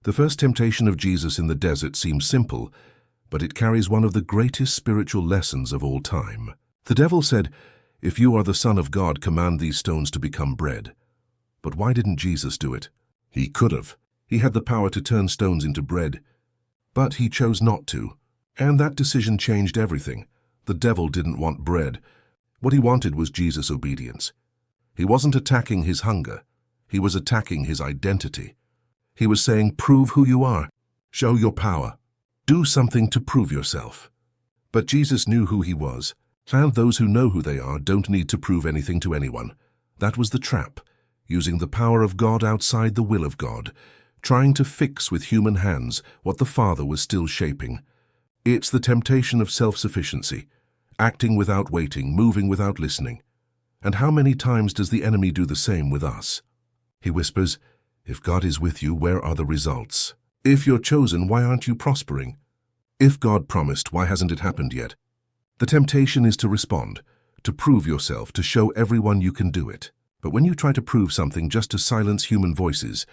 The first temptation of Jesus in the desert seems simple, but it carries one of the greatest spiritual lessons of all time. The devil said, "If you are the Son of God, command these stones to become bread." But why didn't Jesus do it? He could have. He had the power to turn stones into bread, but he chose not to. And that decision changed everything. The devil didn't want bread. What he wanted was Jesus' obedience. He wasn't attacking his hunger. He was attacking his identity. He was saying, prove who you are. Show your power. Do something to prove yourself. But Jesus knew who he was, and those who know who they are don't need to prove anything to anyone. That was the trap, using the power of God outside the will of God, trying to fix with human hands what the Father was still shaping. It's the temptation of self-sufficiency, acting without waiting, moving without listening. And how many times does the enemy do the same with us? He whispers, "If God is with you, where are the results? If you're chosen, why aren't you prospering? If God promised, why hasn't it happened yet?" The temptation is to respond, to prove yourself, to show everyone you can do it. But when you try to prove something just to silence human voices,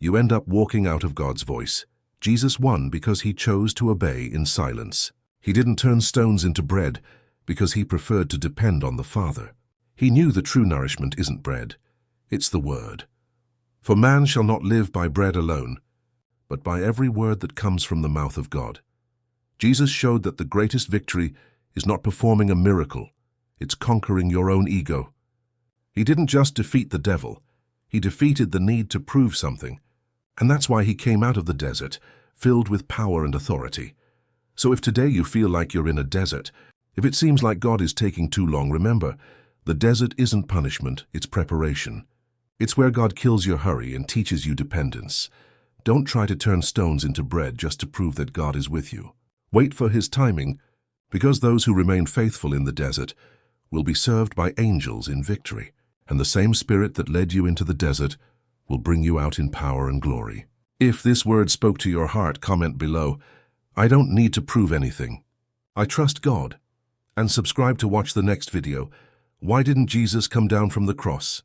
you end up walking out of God's voice. Jesus won because he chose to obey in silence. He didn't turn stones into bread because he preferred to depend on the Father. He knew the true nourishment isn't bread, it's the Word. For man shall not live by bread alone, but by every word that comes from the mouth of God. Jesus showed that the greatest victory is not performing a miracle, it's conquering your own ego. He didn't just defeat the devil, he defeated the need to prove something. And that's why he came out of the desert, filled with power and authority. So if today you feel like you're in a desert, if it seems like God is taking too long, remember, the desert isn't punishment, it's preparation. It's where God kills your hurry and teaches you dependence. Don't try to turn stones into bread just to prove that God is with you. Wait for his timing, because those who remain faithful in the desert will be served by angels in victory, and the same Spirit that led you into the desert will bring you out in power and glory. If this word spoke to your heart, comment below, "I don't need to prove anything. I trust God." And subscribe to watch the next video, "Why didn't Jesus come down from the cross?"